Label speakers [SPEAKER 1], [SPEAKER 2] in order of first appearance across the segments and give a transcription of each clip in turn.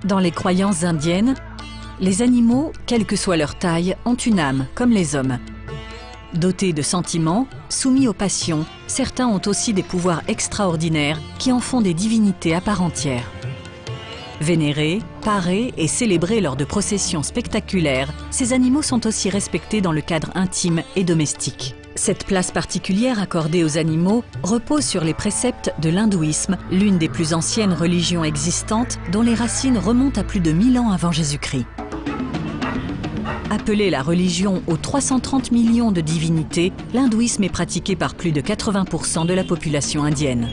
[SPEAKER 1] Dans les croyances indiennes, les animaux, quelle que soit leur taille, ont une âme, comme les hommes. Dotés de sentiments, soumis aux passions, certains ont aussi des pouvoirs extraordinaires qui en font des divinités à part entière. Vénérés, parés et célébrés lors de processions spectaculaires, ces animaux sont aussi respectés dans le cadre intime et domestique. Cette place particulière accordée aux animaux repose sur les préceptes de l'hindouisme, l'une des plus anciennes religions existantes dont les racines remontent à plus de 1000 ans avant Jésus-Christ. Appelée la religion aux 330 millions de divinités, l'hindouisme est pratiqué par plus de 80% de la population indienne.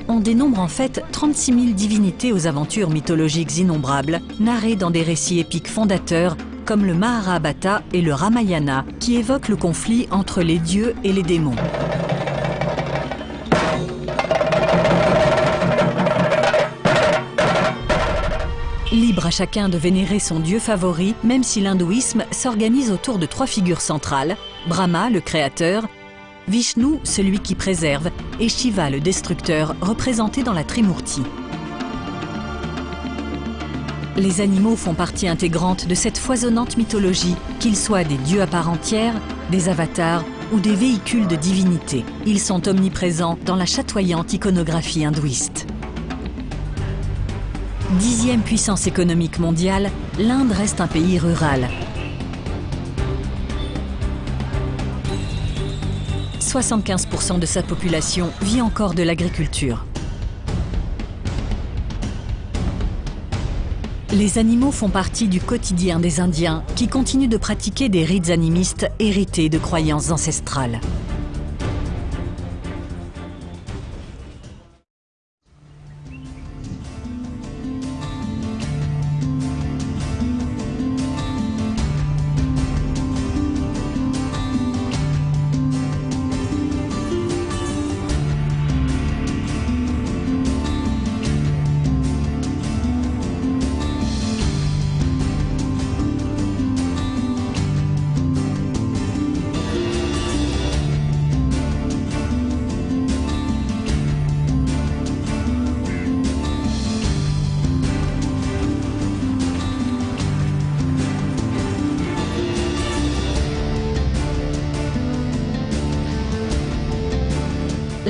[SPEAKER 1] On dénombre en fait 36 000 divinités aux aventures mythologiques innombrables, narrées dans des récits épiques fondateurs comme le Mahabharata et le Ramayana, qui évoquent le conflit entre les dieux et les démons. Libre à chacun de vénérer son dieu favori, même si l'hindouisme s'organise autour de 3 figures centrales, Brahma, le créateur, Vishnu, celui qui préserve, et Shiva, le destructeur, représenté dans la Trimurti. Les animaux font partie intégrante de cette foisonnante mythologie, qu'ils soient des dieux à part entière, des avatars ou des véhicules de divinité. Ils sont omniprésents dans la chatoyante iconographie hindouiste. 10e puissance économique mondiale, l'Inde reste un pays rural. 75% de sa population vit encore de l'agriculture. Les animaux font partie du quotidien des Indiens qui continuent de pratiquer des rites animistes hérités de croyances ancestrales.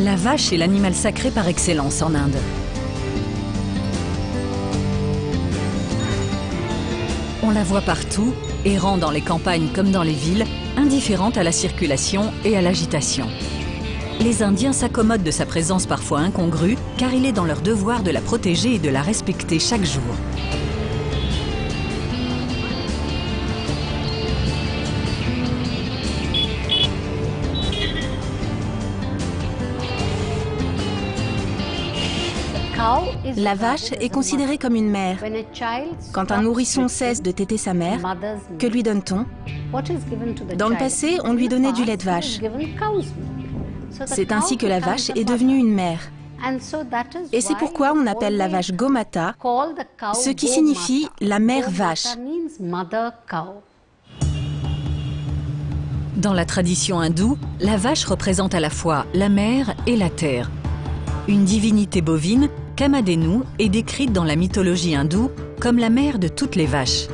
[SPEAKER 1] La vache est l'animal sacré par excellence en Inde. On la voit partout, errant dans les campagnes comme dans les villes, indifférente à la circulation et à l'agitation. Les Indiens s'accommodent de sa présence parfois incongrue, car il est dans leur devoir de la protéger et de la respecter chaque jour.
[SPEAKER 2] La vache est considérée comme une mère. Quand un nourrisson cesse de téter sa mère, que lui donne-t-on? Dans le passé, on lui donnait du lait de vache. C'est ainsi que la vache est devenue une mère. Et c'est pourquoi on appelle la vache Gomata, ce qui signifie la mère vache.
[SPEAKER 1] Dans la tradition hindoue, la vache représente à la fois la mer et la terre. Une divinité bovine, Kamadhenu, est décrite dans la mythologie hindoue comme la mère de toutes les vaches.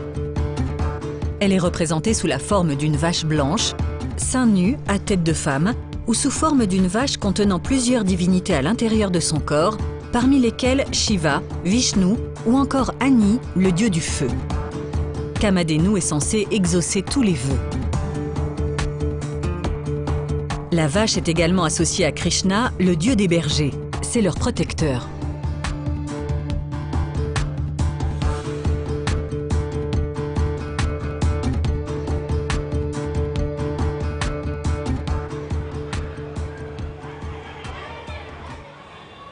[SPEAKER 1] Elle est représentée sous la forme d'une vache blanche, seins nus à tête de femme, ou sous forme d'une vache contenant plusieurs divinités à l'intérieur de son corps, parmi lesquelles Shiva, Vishnu ou encore Agni, le dieu du feu. Kamadhenu est censé exaucer tous les vœux. La vache est également associée à Krishna, le dieu des bergers. C'est leur protecteur.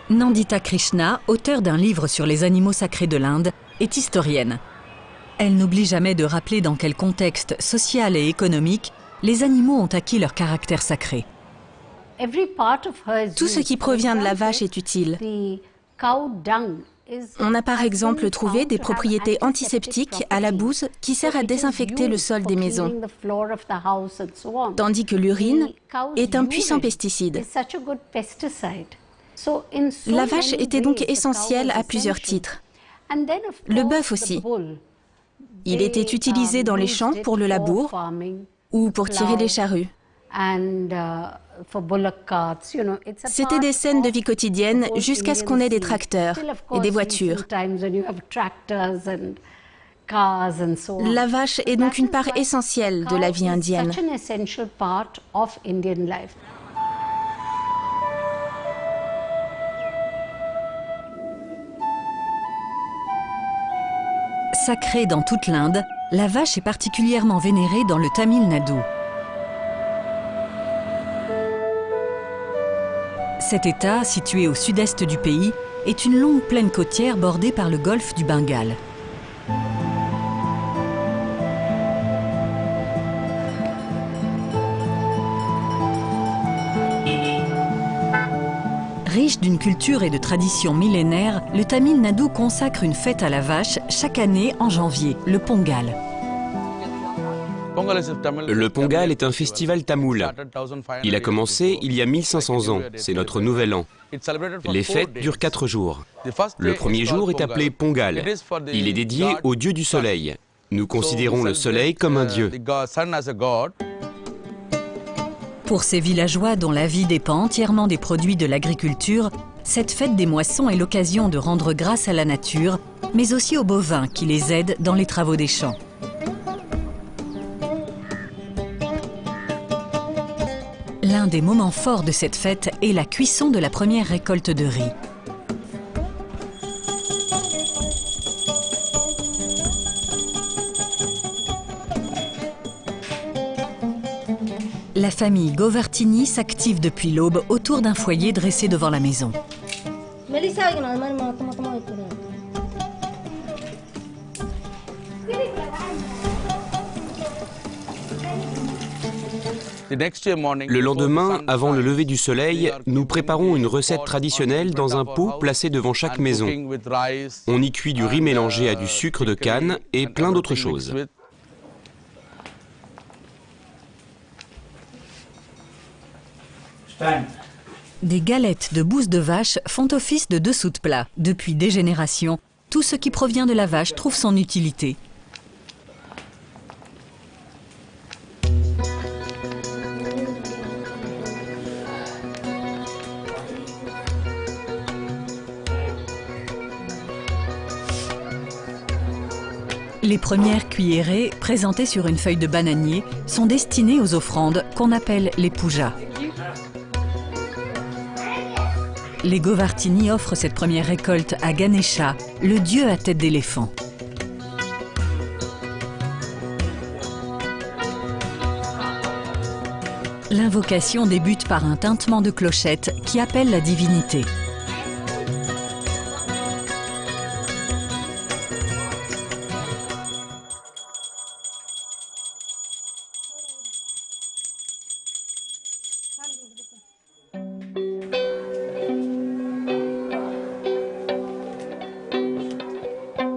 [SPEAKER 1] Nandita Krishna, auteure d'un livre sur les animaux sacrés de l'Inde, est historienne. Elle n'oublie jamais de rappeler dans quel contexte social et économique les animaux ont acquis leur caractère sacré.
[SPEAKER 2] Tout ce qui provient de la vache est utile. On a par exemple trouvé des propriétés antiseptiques à la bouse qui sert à désinfecter le sol des maisons, tandis que l'urine est un puissant pesticide. La vache était donc essentielle à plusieurs titres. Le bœuf aussi. Il était utilisé dans les champs pour le labour ou pour tirer les charrues. C'était des scènes de vie quotidienne jusqu'à ce qu'on ait des tracteurs et des voitures. La vache est donc une part essentielle de la vie indienne.
[SPEAKER 1] Sacrée dans toute l'Inde, la vache est particulièrement vénérée dans le Tamil Nadu. Cet État, situé au sud-est du pays, est une longue plaine côtière bordée par le golfe du Bengale. Riche d'une culture et de traditions millénaires, le Tamil Nadu consacre une fête à la vache chaque année en janvier, le Pongal.
[SPEAKER 3] Le Pongal est un festival tamoul. Il a commencé il y a 1500 ans, c'est notre nouvel an. Les fêtes durent 4 jours. Le premier jour est appelé Pongal. Il est dédié au dieu du soleil. Nous considérons le soleil comme un dieu.
[SPEAKER 1] Pour ces villageois dont la vie dépend entièrement des produits de l'agriculture, cette fête des moissons est l'occasion de rendre grâce à la nature, mais aussi aux bovins qui les aident dans les travaux des champs. L'un des moments forts de cette fête est la cuisson de la première récolte de riz. La famille Govartini s'active depuis l'aube autour d'un foyer dressé devant la maison.
[SPEAKER 3] Le lendemain, avant le lever du soleil, nous préparons une recette traditionnelle dans un pot placé devant chaque maison. On y cuit du riz mélangé à du sucre de canne et plein d'autres choses.
[SPEAKER 1] Des galettes de bouse de vache font office de dessous de plat. Depuis des générations, tout ce qui provient de la vache trouve son utilité. Les premières cuillerées, présentées sur une feuille de bananier, sont destinées aux offrandes qu'on appelle les pujas. Les Govartini offrent cette première récolte à Ganesha, le dieu à tête d'éléphant. L'invocation débute par un tintement de clochette qui appelle la divinité.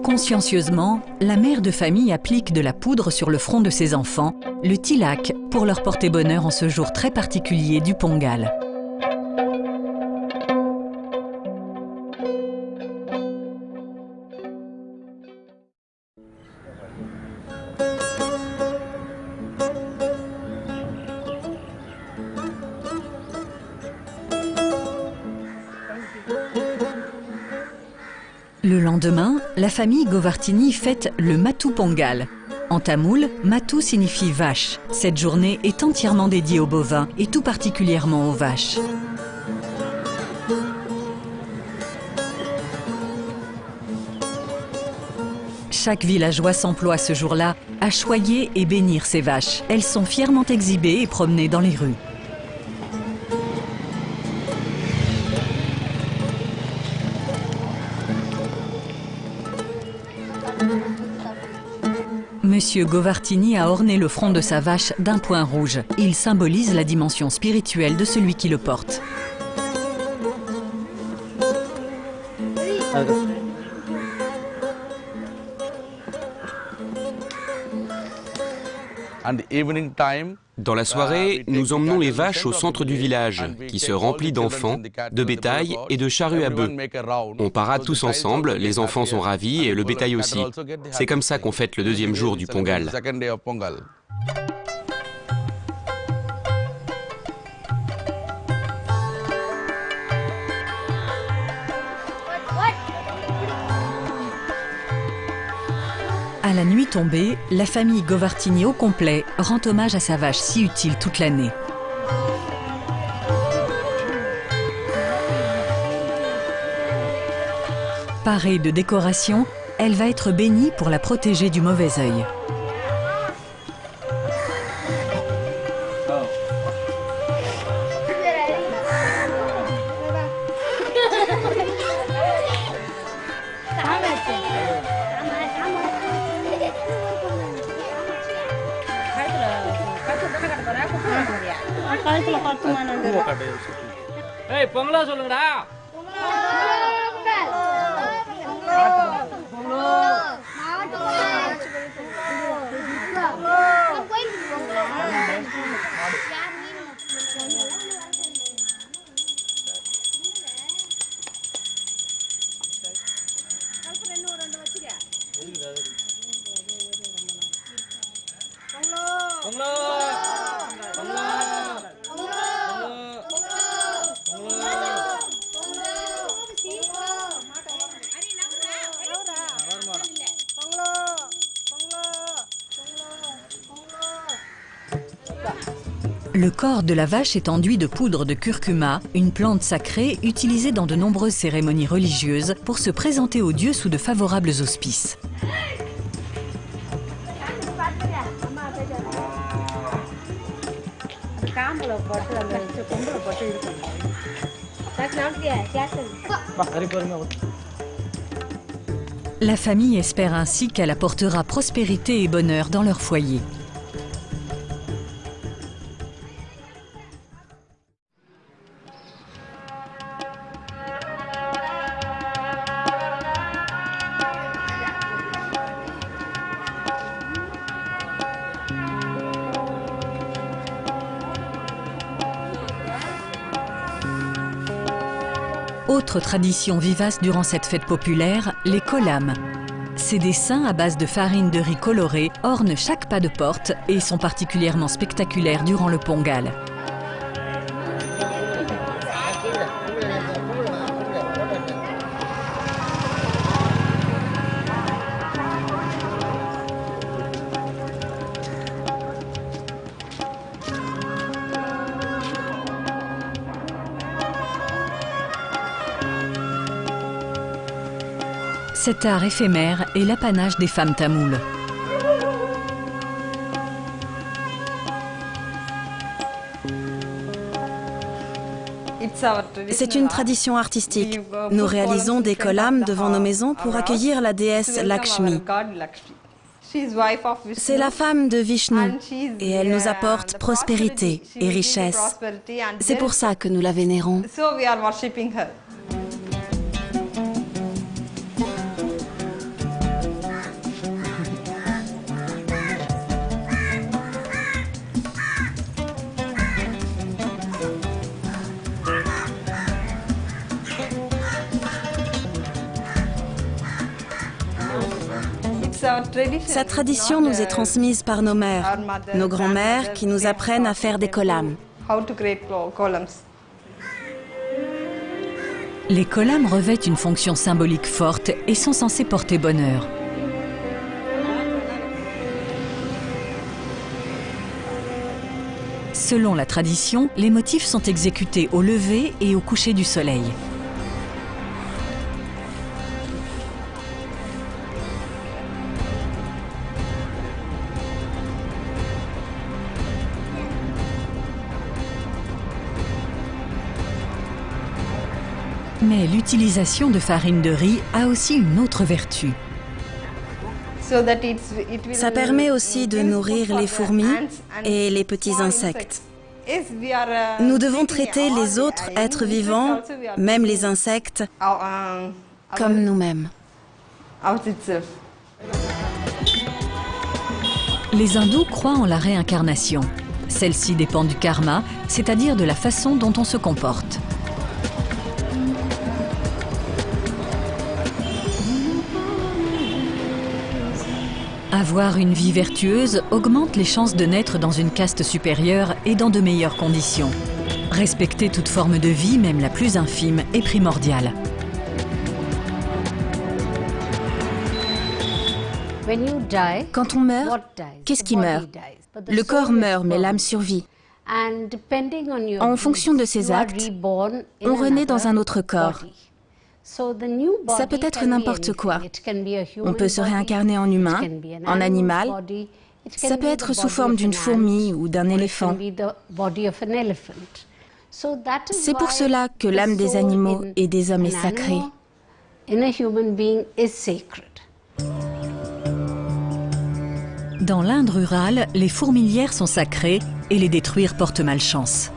[SPEAKER 1] Consciencieusement, la mère de famille applique de la poudre sur le front de ses enfants, le tilak, pour leur porter bonheur en ce jour très particulier du Pongal. Le lendemain, la famille Govartini fête le Matu Pongal. En tamoul, Matu signifie vache. Cette journée est entièrement dédiée aux bovins et tout particulièrement aux vaches. Chaque villageois s'emploie ce jour-là à choyer et bénir ses vaches. Elles sont fièrement exhibées et promenées dans les rues. Monsieur Govartini a orné le front de sa vache d'un point rouge. Il symbolise la dimension spirituelle de celui qui le porte.
[SPEAKER 3] Dans la soirée, nous emmenons les vaches au centre du village, qui se remplit d'enfants, de bétail et de charrues à bœufs. On parade tous ensemble, les enfants sont ravis et le bétail aussi. C'est comme ça qu'on fête le deuxième jour du Pongal.
[SPEAKER 1] À la nuit tombée, la famille Govartini au complet rend hommage à sa vache si utile toute l'année. Parée de décorations, elle va être bénie pour la protéger du mauvais œil.
[SPEAKER 4] ஏய் பொங்கலோ சொல்லுங்கடா
[SPEAKER 1] Le corps de la vache est enduit de poudre de curcuma, une plante sacrée utilisée dans de nombreuses cérémonies religieuses pour se présenter aux dieux sous de favorables auspices. La famille espère ainsi qu'elle apportera prospérité et bonheur dans leur foyer. Autre tradition vivace durant cette fête populaire, les kolam. Ces dessins à base de farine de riz colorée ornent chaque pas de porte et sont particulièrement spectaculaires durant le Pongal. Cet art éphémère est l'apanage des femmes tamoules.
[SPEAKER 2] C'est une tradition artistique. Nous réalisons des kolam devant nos maisons pour accueillir la déesse Lakshmi. C'est la femme de Vishnu et elle nous apporte prospérité et richesse. C'est pour ça que nous la vénérons. Sa tradition nous est transmise par nos mères, nos grands-mères qui nous apprennent à faire des kolam.
[SPEAKER 1] Les kolam revêtent une fonction symbolique forte et sont censés porter bonheur. Selon la tradition, les motifs sont exécutés au lever et au coucher du soleil. Mais l'utilisation de farine de riz a aussi une autre vertu.
[SPEAKER 2] Ça permet aussi de nourrir les fourmis et les petits insectes. Nous devons traiter les autres êtres vivants, même les insectes, comme
[SPEAKER 1] Les hindous croient en la réincarnation. Celle-ci dépend du karma, c'est-à-dire de la façon dont on se comporte. Avoir une vie vertueuse augmente les chances de naître dans une caste supérieure et dans de meilleures conditions. Respecter toute forme de vie, même la plus infime, est primordial.
[SPEAKER 2] Quand on meurt, qu'est-ce qui meurt? Le corps meurt, mais l'âme survit. En fonction de ses actes, on renaît dans un autre corps. Ça peut être n'importe quoi. On peut se réincarner en humain, en animal. Ça peut être sous forme d'une fourmi ou d'un éléphant. C'est pour cela que l'âme des animaux et des hommes est sacrée.
[SPEAKER 1] Dans l'Inde rurale, les fourmilières sont sacrées et les détruire porte malchance.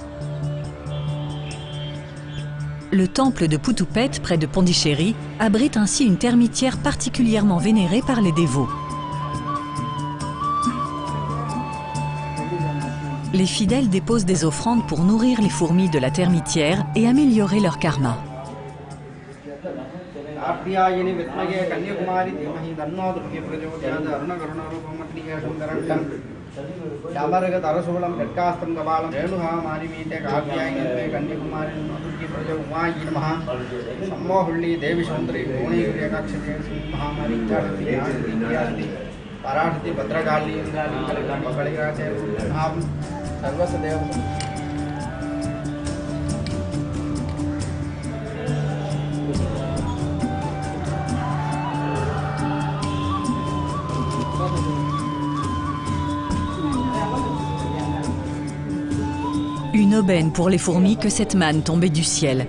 [SPEAKER 1] Le temple de Puthupet, près de Pondichéry, abrite ainsi une termitière particulièrement vénérée par les dévots. Les fidèles déposent des offrandes pour nourrir les fourmis de la termitière et améliorer leur karma. Une aubaine pour les fourmis que cette manne tombée du ciel.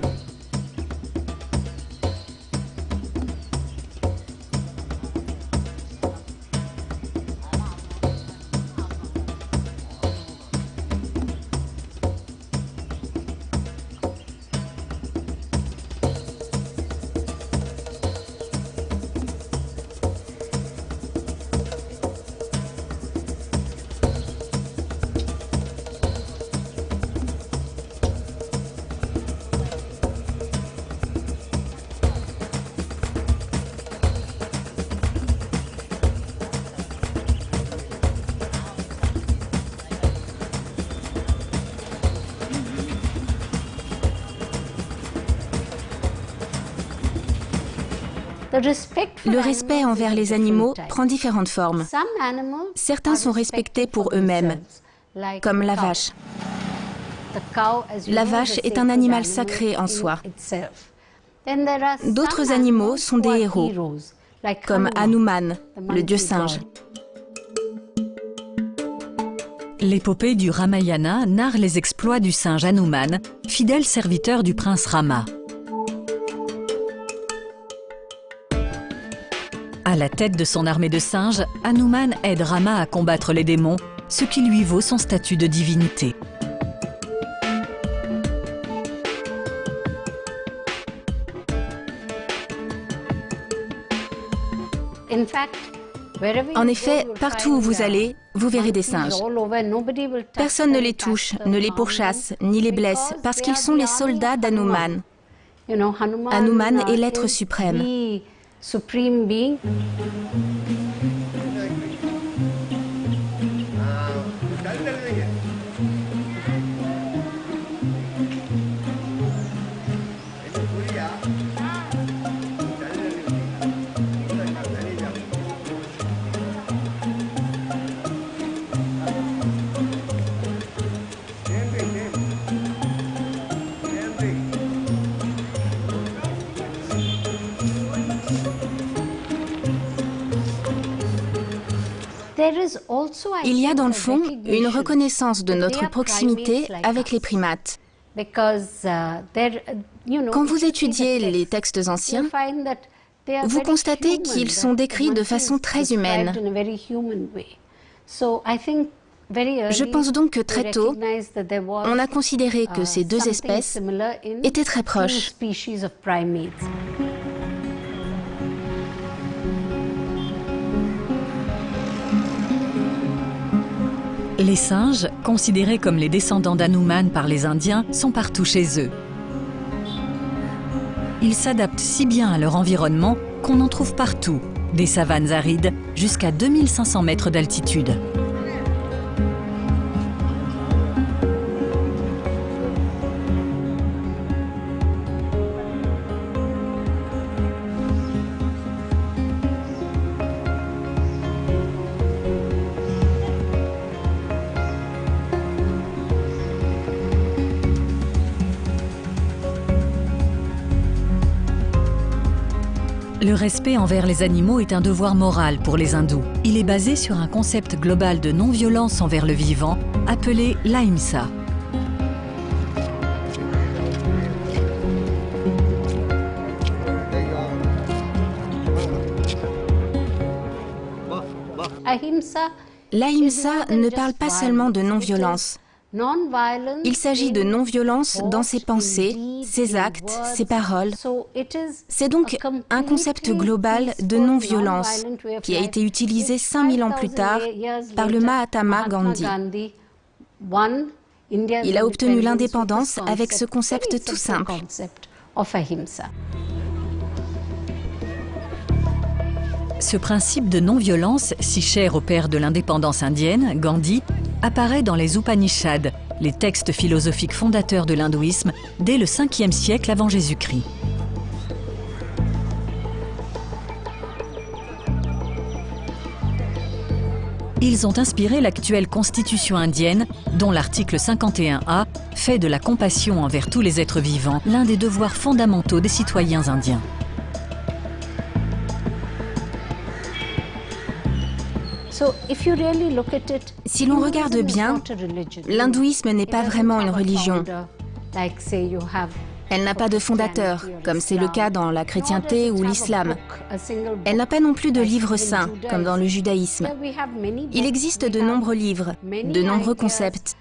[SPEAKER 2] Le respect envers les animaux prend différentes formes. Certains sont respectés pour eux-mêmes, comme la vache. La vache est un animal sacré en soi. D'autres animaux sont des héros, comme Hanuman, le dieu singe.
[SPEAKER 1] L'épopée du Ramayana narre les exploits du singe Hanuman, fidèle serviteur du prince Rama. À la tête de son armée de singes, Hanuman aide Rama à combattre les démons, ce qui lui vaut son statut de divinité.
[SPEAKER 2] En effet, partout où vous allez, vous verrez des singes. Personne ne les touche, ne les pourchasse, ni les blesse, parce qu'ils sont les soldats d'Hanuman. Hanuman est l'être suprême.
[SPEAKER 4] Supreme being.
[SPEAKER 2] Il y a dans le fond une reconnaissance de notre proximité avec les primates. Quand vous étudiez les textes anciens, vous constatez qu'ils sont décrits de façon très humaine. Je pense donc que très tôt, on a considéré que ces deux espèces étaient très proches.
[SPEAKER 1] Les singes, considérés comme les descendants d'Hanuman par les Indiens, sont partout chez eux. Ils s'adaptent si bien à leur environnement qu'on en trouve partout, des savanes arides jusqu'à 2500 mètres d'altitude. Le respect envers les animaux est un devoir moral pour les hindous. Il est basé sur un concept global de non-violence envers le vivant, appelé l'ahimsa.
[SPEAKER 2] L'ahimsa ne parle pas seulement de non-violence. Il s'agit de non-violence dans ses pensées, ses actes, ses paroles. C'est donc un concept global de non-violence qui a été utilisé 5000 ans plus tard par le Mahatma Gandhi. Il a obtenu l'indépendance avec ce concept tout simple.
[SPEAKER 1] Ce principe de non-violence, si cher au père de l'indépendance indienne, Gandhi, apparaît dans les Upanishads, les textes philosophiques fondateurs de l'hindouisme, dès le 5e siècle avant Jésus-Christ. Ils ont inspiré l'actuelle constitution indienne, dont l'article 51A fait de la compassion envers tous les êtres vivants l'un des devoirs fondamentaux des citoyens indiens.
[SPEAKER 2] Si l'on regarde bien, l'hindouisme n'est pas vraiment une religion. Elle n'a pas de fondateur, comme c'est le cas dans la chrétienté ou l'islam. Elle n'a pas non plus de livre saint, comme dans le judaïsme. Il existe de nombreux livres, de nombreux concepts,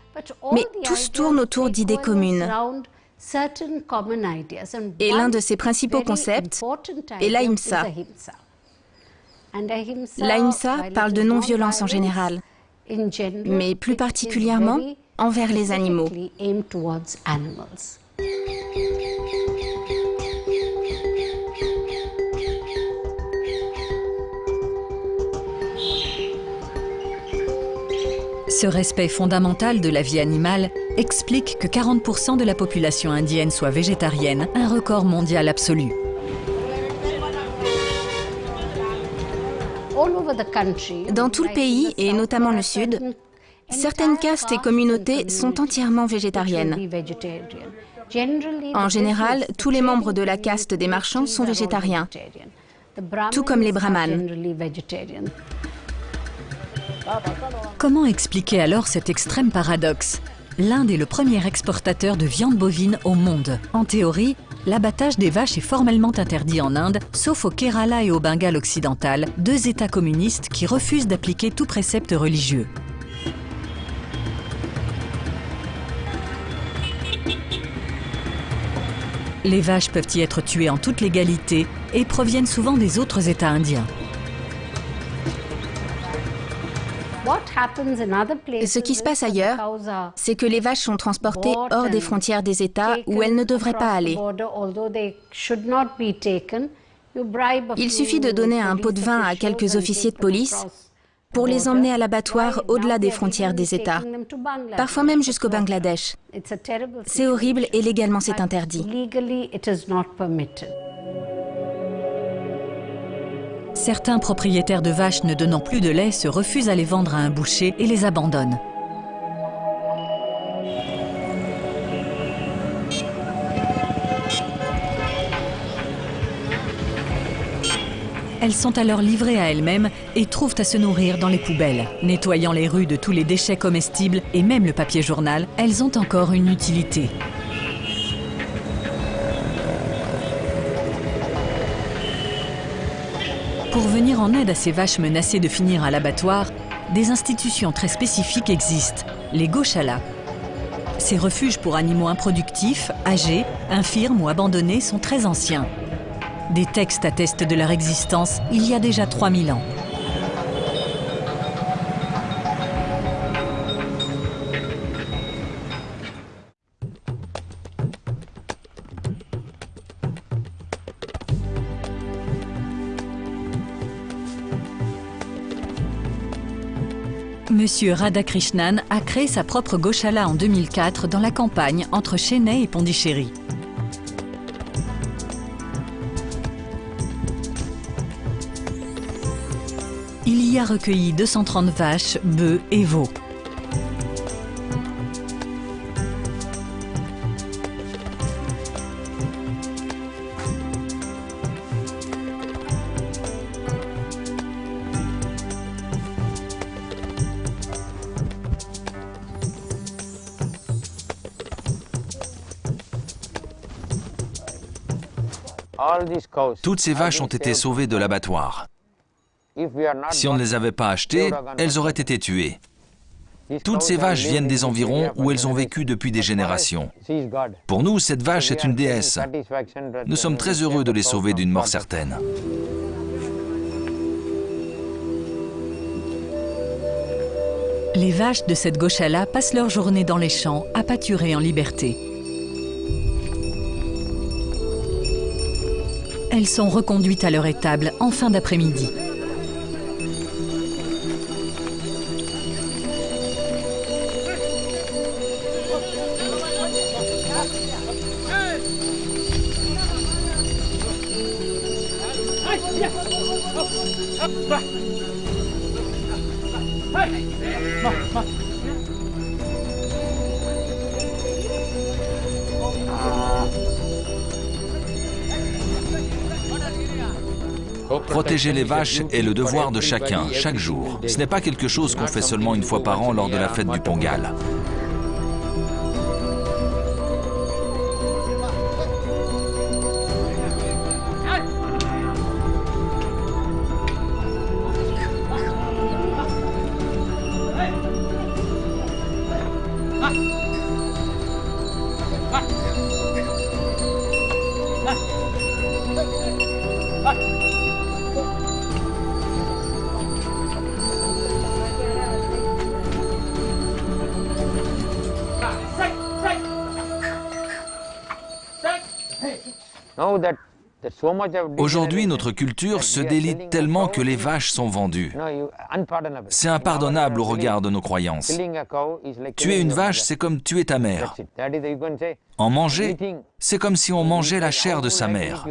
[SPEAKER 2] mais tous tournent autour d'idées communes. Et l'un de ces principaux concepts est l'ahimsa. L'ahimsa parle de non-violence en général, mais plus particulièrement envers les animaux.
[SPEAKER 1] Ce respect fondamental de la vie animale explique que 40% de la population indienne soit végétarienne, un record mondial absolu.
[SPEAKER 2] Dans tout le pays, et notamment le Sud, certaines castes et communautés sont entièrement végétariennes. En général, tous les membres de la caste des marchands sont végétariens, tout comme les brahmanes.
[SPEAKER 1] Comment expliquer alors cet extrême paradoxe? L'Inde est le premier exportateur de viande bovine au monde. En théorie, l'abattage des vaches est formellement interdit en Inde, sauf au Kerala et au Bengale occidental, deux États communistes qui refusent d'appliquer tout précepte religieux. Les vaches peuvent y être tuées en toute légalité et proviennent souvent des autres États indiens.
[SPEAKER 2] Ce qui se passe ailleurs, c'est que les vaches sont transportées hors des frontières des États où elles ne devraient pas aller. Il suffit de donner un pot de vin à quelques officiers de police pour les emmener à l'abattoir au-delà des frontières des États, parfois même jusqu'au Bangladesh. C'est horrible et légalement c'est interdit.
[SPEAKER 1] Certains propriétaires de vaches ne donnant plus de lait se refusent à les vendre à un boucher et les abandonnent. Elles sont alors livrées à elles-mêmes et trouvent à se nourrir dans les poubelles. Nettoyant les rues de tous les déchets comestibles et même le papier journal, elles ont encore une utilité. Pour venir en aide à ces vaches menacées de finir à l'abattoir, des institutions très spécifiques existent, les goshalas. Ces refuges pour animaux improductifs, âgés, infirmes ou abandonnés sont très anciens. Des textes attestent de leur existence il y a déjà 3000 ans. Monsieur Radhakrishnan a créé sa propre Goshala en 2004 dans la campagne entre Chennai et Pondichéry. Il y a recueilli 230 vaches, bœufs et veaux.
[SPEAKER 5] Toutes ces vaches ont été sauvées de l'abattoir. Si on ne les avait pas achetées, elles auraient été tuées. Toutes ces vaches viennent des environs où elles ont vécu depuis des générations. Pour nous, cette vache est une déesse. Nous sommes très heureux de les sauver d'une mort certaine.
[SPEAKER 1] Les vaches de cette Goshala passent leur journée dans les champs, à pâturer en liberté. Elles sont reconduites à leur étable en fin d'après-midi.
[SPEAKER 5] Protéger les vaches est le devoir de chacun, chaque jour. Ce n'est pas quelque chose qu'on fait seulement une fois par an lors de la fête du Pongal. Aujourd'hui, notre culture se délite tellement que les vaches sont vendues. C'est impardonnable au regard de nos croyances. Tuer une vache, c'est comme tuer ta mère. En manger, c'est comme si on mangeait la chair de sa mère.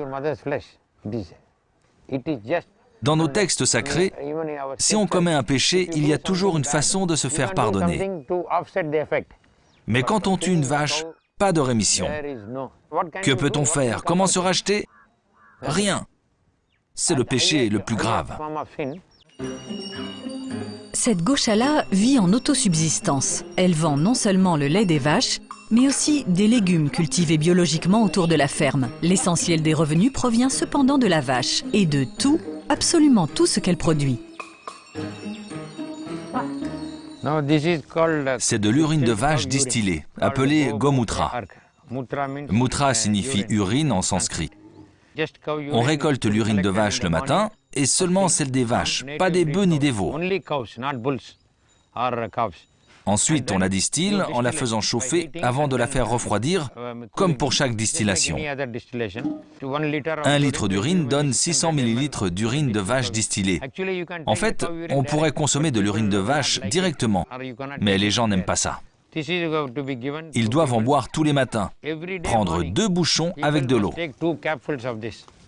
[SPEAKER 5] Dans nos textes sacrés, si on commet un péché, il y a toujours une façon de se faire pardonner. Mais quand on tue une vache, pas de rémission. Que peut-on faire? Comment se racheter? Rien. C'est le péché le plus grave.
[SPEAKER 1] Cette Goshala vit en autosubsistance. Elle vend non seulement le lait des vaches, mais aussi des légumes cultivés biologiquement autour de la ferme. L'essentiel des revenus provient cependant de la vache et de tout, absolument tout ce qu'elle produit.
[SPEAKER 5] C'est de l'urine de vache distillée, appelée Gomutra. Mutra signifie urine en sanskrit. On récolte l'urine de vache le matin, et seulement celle des vaches, pas des bœufs ni des veaux. Ensuite, on la distille en la faisant chauffer avant de la faire refroidir, comme pour chaque distillation. 1 litre d'urine donne 600 ml d'urine de vache distillée. En fait, on pourrait consommer de l'urine de vache directement, mais les gens n'aiment pas ça. Ils doivent en boire tous les matins, prendre 2 bouchons avec de l'eau.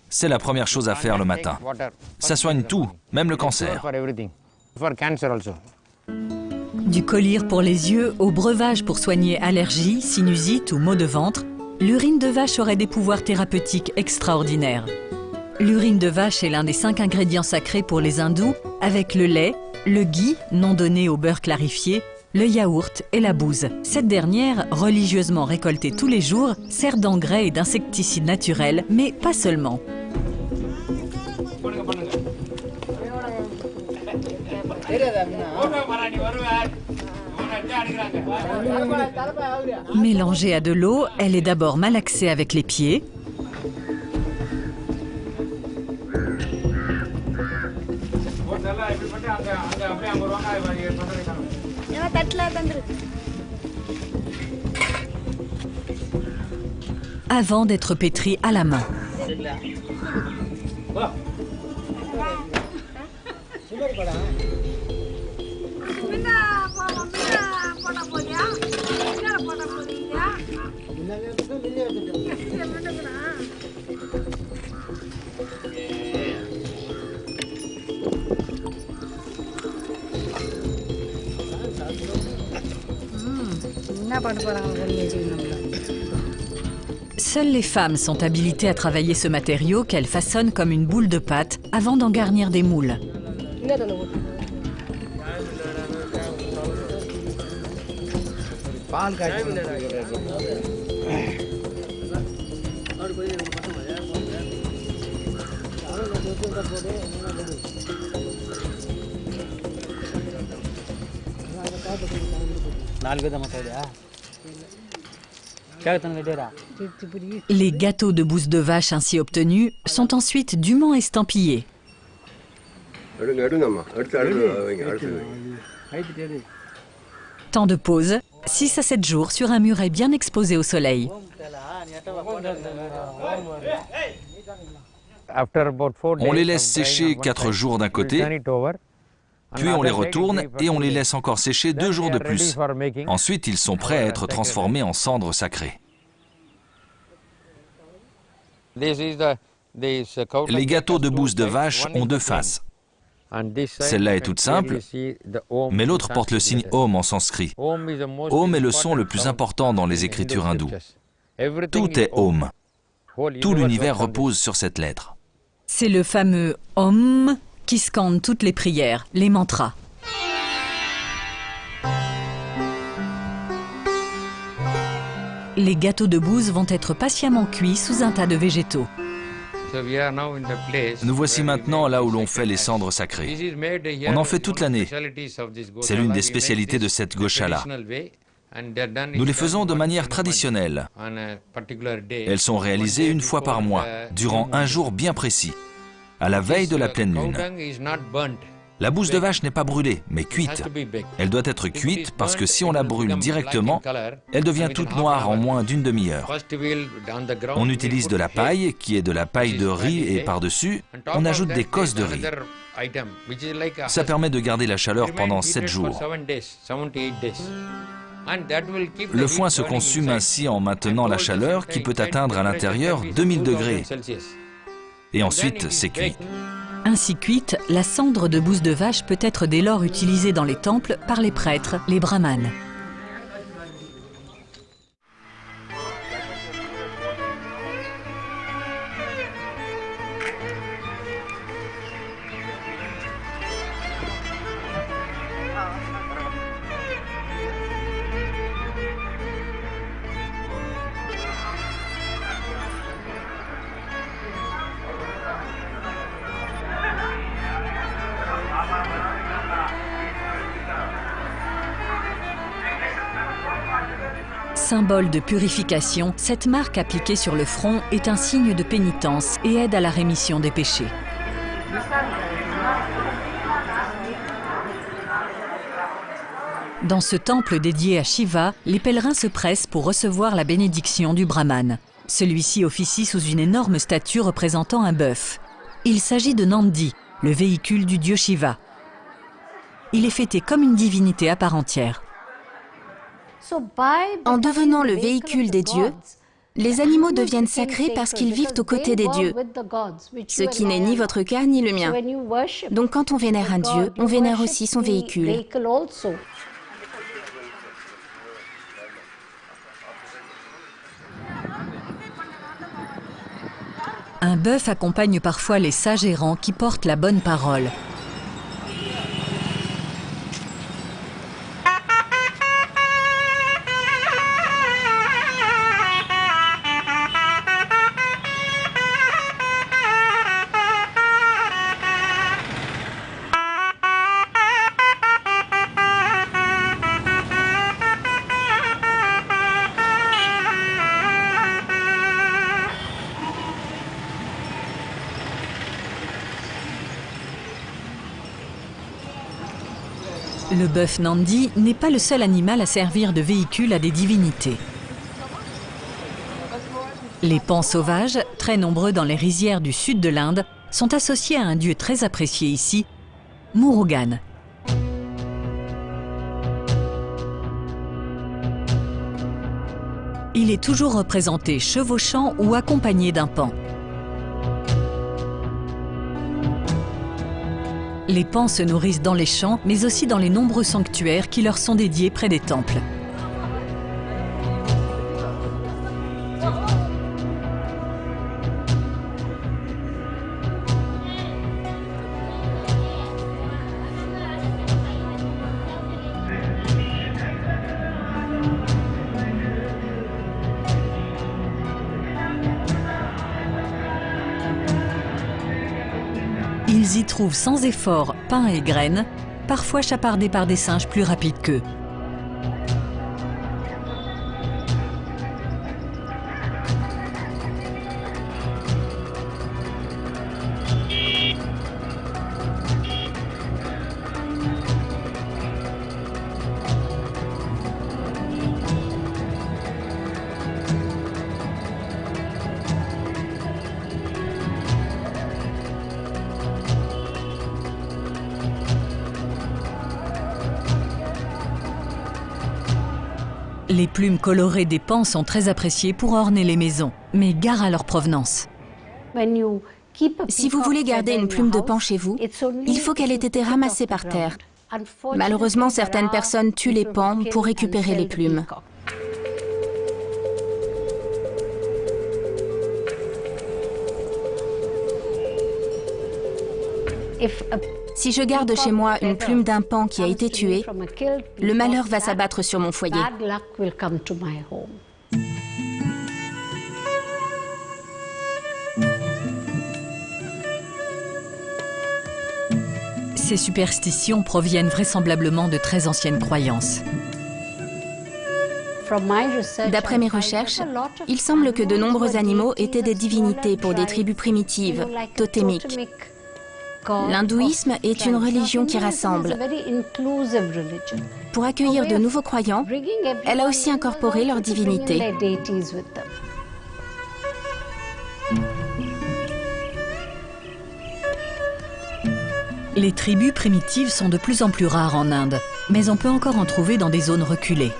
[SPEAKER 5] C'est la première chose à faire le matin. Ça soigne tout, même le cancer.
[SPEAKER 1] Du collyre pour les yeux au breuvage pour soigner allergies, sinusite ou maux de ventre, l'urine de vache aurait des pouvoirs thérapeutiques extraordinaires. L'urine de vache est l'un des 5 ingrédients sacrés pour les hindous, avec le lait, le ghee, non donné au beurre clarifié, le yaourt et la bouse. Cette dernière, religieusement récoltée tous les jours, sert d'engrais et d'insecticide naturel, mais pas seulement. Mélangée à de l'eau, elle est d'abord malaxée avec les pieds. Avant d'être pétrie à la main. Seules les femmes sont habilitées à travailler ce matériau qu'elles façonnent comme une boule de pâte avant d'en garnir des moules. Les gâteaux de bouse de vache ainsi obtenus sont ensuite dûment estampillés. Temps de pause, 6 à 7 jours sur un muret bien exposé au soleil.
[SPEAKER 5] On les laisse sécher 4 jours d'un côté, puis on les retourne et on les laisse encore sécher 2 jours de plus. Ensuite, ils sont prêts à être transformés en cendres sacrées. Les gâteaux de bouse de vache ont 2 faces. Celle-là est toute simple, mais l'autre porte le signe Om en sanskrit. Om est le son le plus important dans les écritures hindoues. Tout est Om. Tout l'univers repose sur cette lettre.
[SPEAKER 1] C'est le fameux Om qui scande toutes les prières, les mantras. Les gâteaux de bouse vont être patiemment cuits sous un tas de végétaux.
[SPEAKER 5] Nous voici maintenant là où l'on fait les cendres sacrées. On en fait toute l'année. C'est l'une des spécialités de cette goshala. Nous les faisons de manière traditionnelle. Elles sont réalisées une fois par mois, durant un jour bien précis, à la veille de la pleine lune. La bouse de vache n'est pas brûlée, mais cuite. Elle doit être cuite parce que si on la brûle directement, elle devient toute noire en moins d'une demi-heure. On utilise de la paille, qui est de la paille de riz, et par-dessus, on ajoute des cosses de riz. Ça permet de garder la chaleur pendant 7 jours. Le foin se consume ainsi en maintenant la chaleur qui peut atteindre à l'intérieur 2000 degrés. Et ensuite, c'est cuit.
[SPEAKER 1] Ainsi cuite, la cendre de bouse de vache peut être dès lors utilisée dans les temples par les prêtres, les brahmanes. Symbole de purification, cette marque appliquée sur le front est un signe de pénitence et aide à la rémission des péchés. Dans ce temple dédié à Shiva, les pèlerins se pressent pour recevoir la bénédiction du brahmane. Celui-ci officie sous une énorme statue représentant un bœuf. Il s'agit de Nandi, le véhicule du dieu Shiva. Il est fêté comme une divinité à part entière.
[SPEAKER 2] En devenant le véhicule des dieux, les animaux deviennent sacrés parce qu'ils vivent aux côtés des dieux, ce qui n'est ni votre cas ni le mien. Donc quand on vénère un dieu, on vénère aussi son véhicule.
[SPEAKER 1] Un bœuf accompagne parfois les sages errants qui portent la bonne parole. Le bœuf Nandi n'est pas le seul animal à servir de véhicule à des divinités. Les paons sauvages, très nombreux dans les rizières du sud de l'Inde, sont associés à un dieu très apprécié ici, Murugan. Il est toujours représenté chevauchant ou accompagné d'un paon. Les paons se nourrissent dans les champs, mais aussi dans les nombreux sanctuaires qui leur sont dédiés près des temples. Ils y trouvent sans effort pain et graines, parfois chapardés par des singes plus rapides qu'eux. Les plumes colorées des paons sont très appréciées pour orner les maisons, mais gare à leur provenance.
[SPEAKER 2] Si vous voulez garder une plume de paon chez vous, il faut qu'elle ait été ramassée par terre. Malheureusement, certaines personnes tuent les paons pour récupérer les plumes. Si je garde chez moi une plume d'un paon qui a été tué, le malheur va s'abattre sur mon foyer.
[SPEAKER 1] Ces superstitions proviennent vraisemblablement de très anciennes croyances.
[SPEAKER 2] D'après mes recherches, il semble que de nombreux animaux étaient des divinités pour des tribus primitives, totémiques. L'hindouisme est une religion qui rassemble. Pour accueillir de nouveaux croyants, elle a aussi incorporé leur divinité.
[SPEAKER 1] Les tribus primitives sont de plus en plus rares en Inde, mais on peut encore en trouver dans des zones reculées.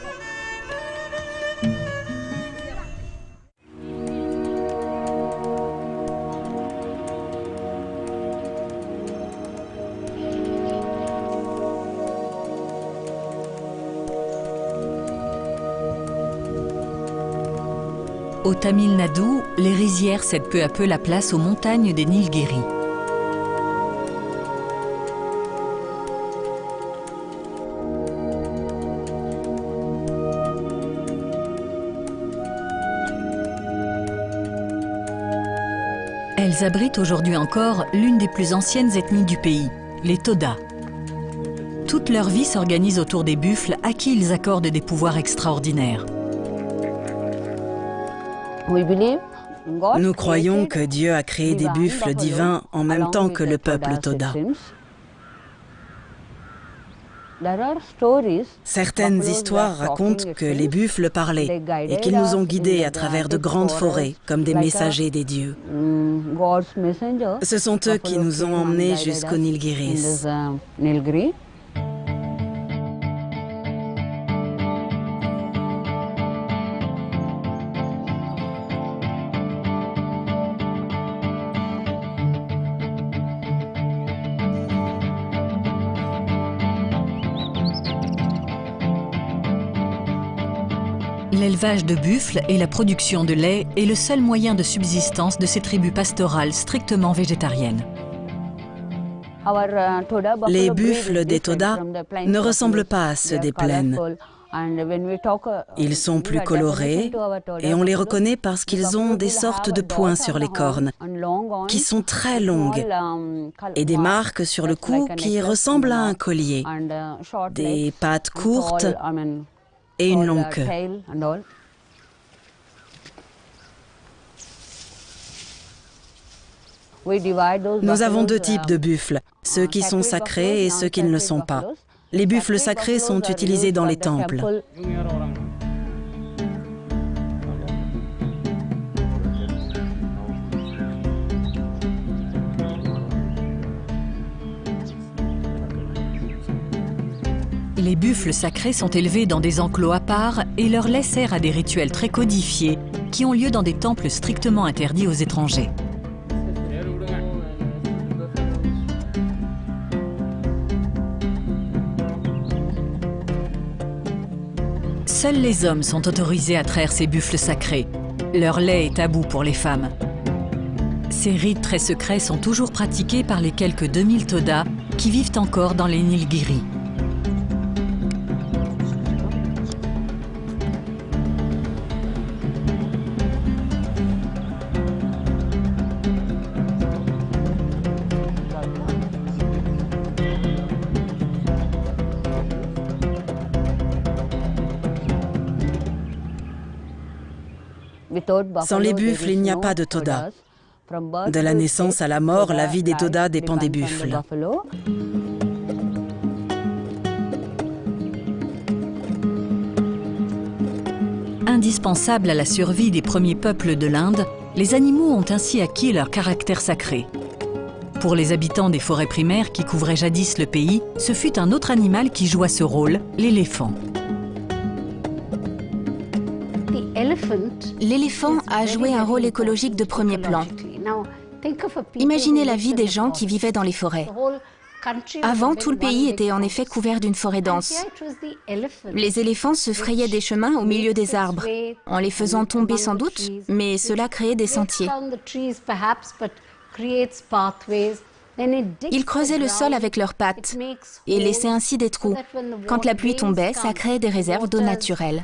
[SPEAKER 1] Au Tamil Nadu, les rizières cèdent peu à peu la place aux montagnes des Nilgiri. Elles abritent aujourd'hui encore l'une des plus anciennes ethnies du pays, les Toda. Toute leur vie s'organise autour des buffles à qui ils accordent des pouvoirs extraordinaires.
[SPEAKER 6] Nous croyons que Dieu a créé des buffles divins en même temps que le peuple Toda. Certaines histoires racontent que les buffles parlaient et qu'ils nous ont guidés à travers de grandes forêts comme des messagers des dieux. Ce sont eux qui nous ont emmenés jusqu'aux Nilgiris.
[SPEAKER 1] L'élevage de buffles et la production de lait est le seul moyen de subsistance de ces tribus pastorales strictement végétariennes.
[SPEAKER 6] Les buffles des Toda ne ressemblent pas à ceux des plaines. Ils sont plus colorés et on les reconnaît parce qu'ils ont des sortes de points sur les cornes qui sont très longues et des marques sur le cou qui ressemblent à un collier, des pattes courtes et une longue queue. Nous avons deux types de buffles, ceux qui sont sacrés et ceux qui ne le sont pas. Les buffles sacrés sont utilisés dans les temples.
[SPEAKER 1] Les buffles sacrés sont élevés dans des enclos à part et leur lait sert à des rituels très codifiés qui ont lieu dans des temples strictement interdits aux étrangers. Seuls les hommes sont autorisés à traire ces buffles sacrés. Leur lait est tabou pour les femmes. Ces rites très secrets sont toujours pratiqués par les quelques 2000 Toda qui vivent encore dans les Nilgiri.
[SPEAKER 6] Sans les buffles, il n'y a pas de Toda. De la naissance à la mort, la vie des Toda dépend des buffles.
[SPEAKER 1] Indispensables à la survie des premiers peuples de l'Inde, les animaux ont ainsi acquis leur caractère sacré. Pour les habitants des forêts primaires qui couvraient jadis le pays, ce fut un autre animal qui joua ce rôle, l'éléphant.
[SPEAKER 2] L'éléphant a joué un rôle écologique de premier plan. Imaginez la vie des gens qui vivaient dans les forêts. Avant, tout le pays était en effet couvert d'une forêt dense. Les éléphants se frayaient des chemins au milieu des arbres, en les faisant tomber sans doute, mais cela créait des sentiers. Ils creusaient le sol avec leurs pattes et laissaient ainsi des trous. Quand la pluie tombait, ça créait des réserves d'eau naturelle.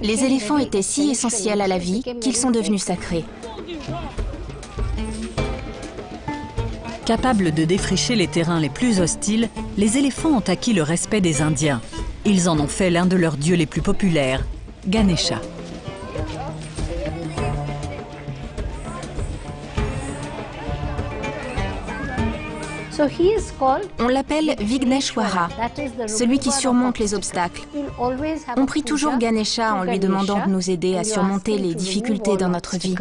[SPEAKER 2] Les éléphants étaient si essentiels à la vie qu'ils sont devenus sacrés.
[SPEAKER 1] Capables de défricher les terrains les plus hostiles, les éléphants ont acquis le respect des Indiens. Ils en ont fait l'un de leurs dieux les plus populaires, Ganesha.
[SPEAKER 2] On l'appelle Vigneshwara, celui qui surmonte les obstacles. On prie toujours Ganesha en lui demandant de nous aider à surmonter les difficultés dans notre vie.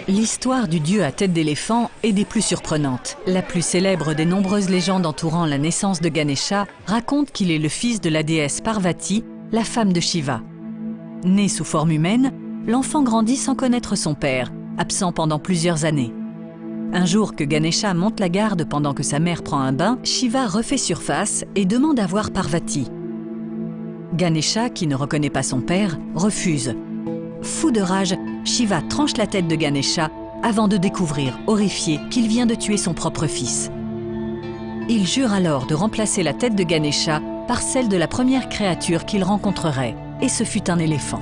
[SPEAKER 1] L'histoire du dieu à tête d'éléphant est des plus surprenantes. La plus célèbre des nombreuses légendes entourant la naissance de Ganesha raconte qu'il est le fils de la déesse Parvati, la femme de Shiva. Né sous forme humaine, l'enfant grandit sans connaître son père, absent pendant plusieurs années. Un jour que Ganesha monte la garde pendant que sa mère prend un bain, Shiva refait surface et demande à voir Parvati. Ganesha, qui ne reconnaît pas son père, refuse. Fou de rage, Shiva tranche la tête de Ganesha avant de découvrir, horrifié, qu'il vient de tuer son propre fils. Il jure alors de remplacer la tête de Ganesha par celle de la première créature qu'il rencontrerait, et ce fut un éléphant.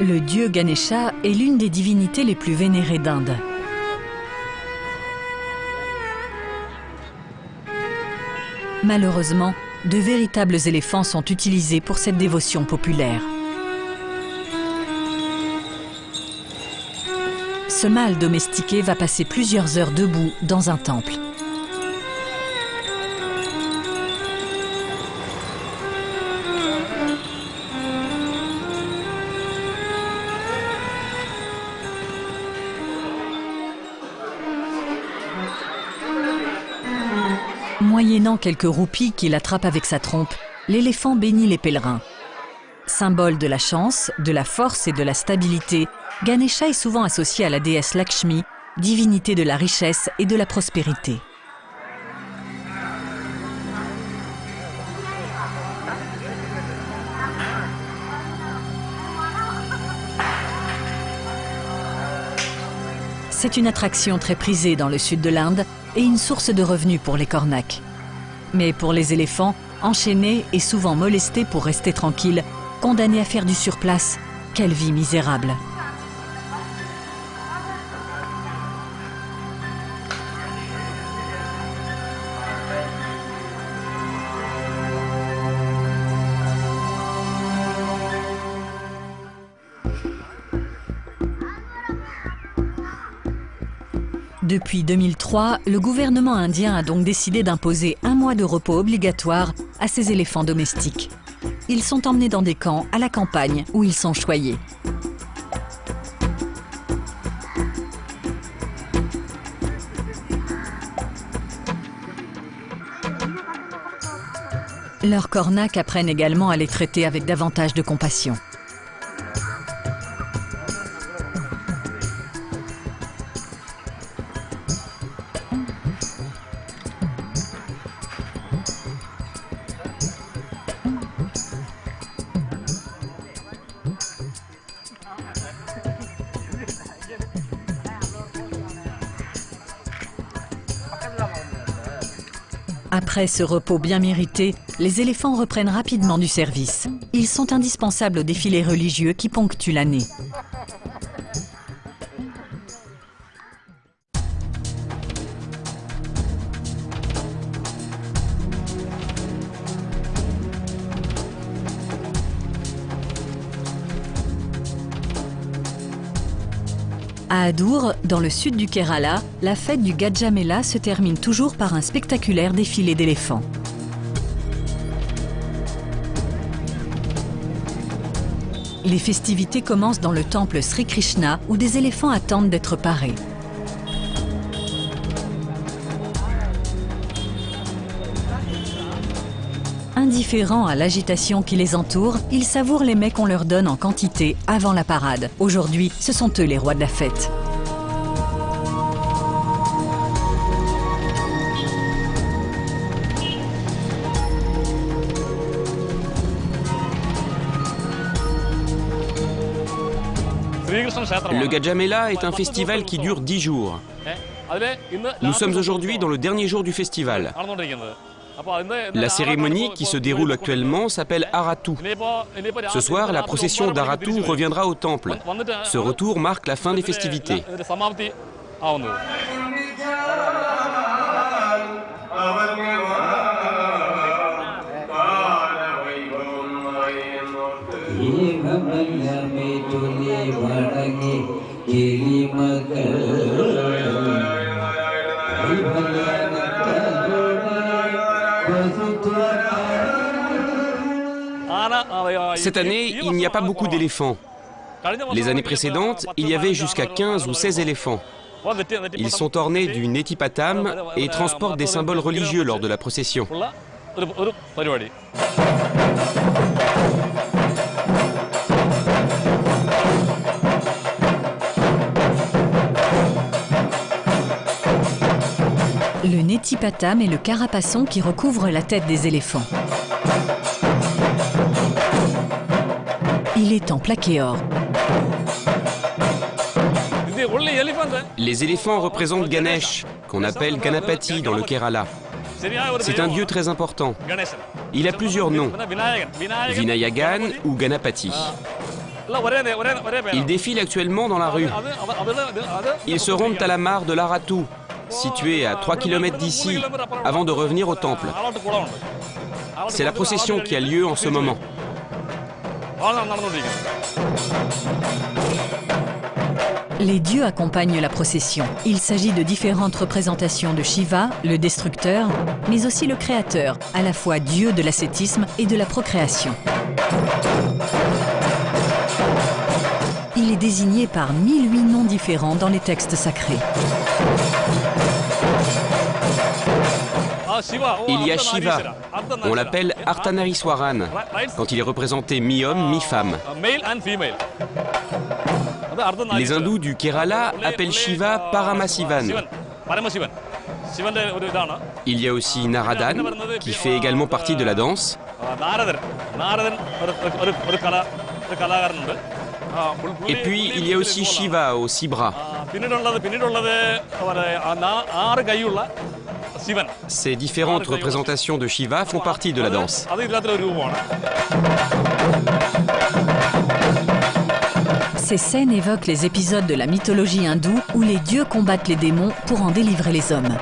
[SPEAKER 1] Le dieu Ganesha est l'une des divinités les plus vénérées d'Inde. Malheureusement, de véritables éléphants sont utilisés pour cette dévotion populaire. Ce mâle domestiqué va passer plusieurs heures debout dans un temple. Moyennant quelques roupies qu'il attrape avec sa trompe, l'éléphant bénit les pèlerins. Symbole de la chance, de la force et de la stabilité, Ganesha est souvent associé à la déesse Lakshmi, divinité de la richesse et de la prospérité. C'est une attraction très prisée dans le sud de l'Inde et une source de revenus pour les cornacs. Mais pour les éléphants, enchaînés et souvent molestés pour rester tranquilles, condamnés à faire du surplace, quelle vie misérable! Depuis 2003, le gouvernement indien a donc décidé d'imposer 1 mois de repos obligatoire à ces éléphants domestiques. Ils sont emmenés dans des camps à la campagne où ils sont choyés. Leurs cornacs apprennent également à les traiter avec davantage de compassion. Après ce repos bien mérité, les éléphants reprennent rapidement du service. Ils sont indispensables aux défilés religieux qui ponctuent l'année. À Adur, dans le sud du Kerala, la fête du Gajah Mela se termine toujours par un spectaculaire défilé d'éléphants. Les festivités commencent dans le temple Sri Krishna où des éléphants attendent d'être parés. Indifférents à l'agitation qui les entoure, ils savourent les mets qu'on leur donne en quantité avant la parade. Aujourd'hui, ce sont eux les rois de la fête.
[SPEAKER 3] Le Gajah Mela est un festival qui dure 10 jours. Nous sommes aujourd'hui dans le dernier jour du festival. La cérémonie qui se déroule actuellement s'appelle Aratu. Ce soir, la procession d'Aratu reviendra au temple. Ce retour marque la fin des festivités. Cette année, il n'y a pas beaucoup d'éléphants. Les années précédentes, il y avait jusqu'à 15 ou 16 éléphants. Ils sont ornés du netipatam et transportent des symboles religieux lors de la procession.
[SPEAKER 1] Le netipatam est le carapaçon qui recouvre la tête des éléphants. Il est en plaqué or.
[SPEAKER 3] Les éléphants représentent Ganesh, qu'on appelle Ganapati dans le Kerala. C'est un dieu très important. Il a plusieurs noms, Vinayagan ou Ganapati. Il défile actuellement dans la rue. Ils se rendent à la mare de l'Aratu, située à 3 km d'ici, avant de revenir au temple. C'est la procession qui a lieu en ce moment.
[SPEAKER 1] Les dieux accompagnent la procession. Il s'agit de différentes représentations de Shiva, le destructeur, mais aussi le créateur, à la fois dieu de l'ascétisme et de la procréation. Il est désigné par 1008 noms différents dans les textes sacrés.
[SPEAKER 3] Il y a Shiva, on l'appelle Ardhanariswaran, quand il est représenté mi-homme, mi-femme. Les hindous du Kerala appellent Shiva Paramasivan. Il y a aussi Naradan, qui fait également partie de la danse. Et puis, il y a aussi Shiva aux 6 bras. Ces différentes représentations de Shiva font partie de la danse.
[SPEAKER 1] Ces scènes évoquent les épisodes de la mythologie hindoue où les dieux combattent les démons pour en délivrer les hommes.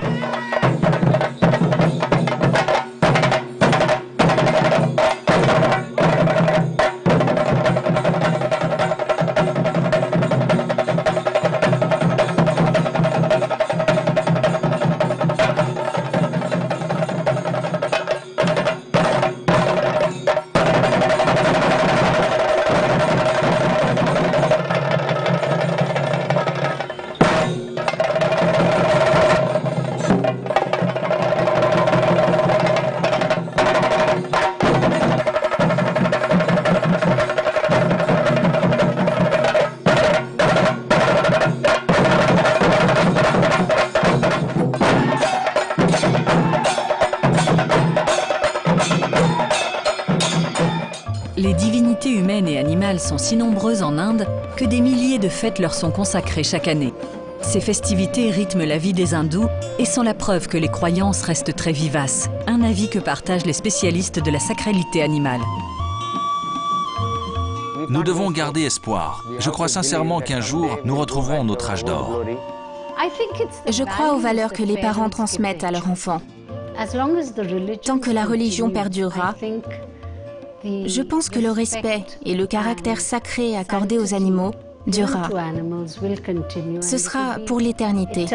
[SPEAKER 1] Les divinités humaines et animales sont si nombreuses en Inde que des milliers de fêtes leur sont consacrées chaque année. Ces festivités rythment la vie des hindous et sont la preuve que les croyances restent très vivaces, un avis que partagent les spécialistes de la sacralité animale.
[SPEAKER 5] Nous devons garder espoir. Je crois sincèrement qu'un jour, nous retrouverons notre âge d'or.
[SPEAKER 2] Je crois aux valeurs que les parents transmettent à leurs enfants. Tant que la religion perdurera, je pense que le respect et le caractère sacré accordé aux animaux durera. Ce sera pour l'éternité.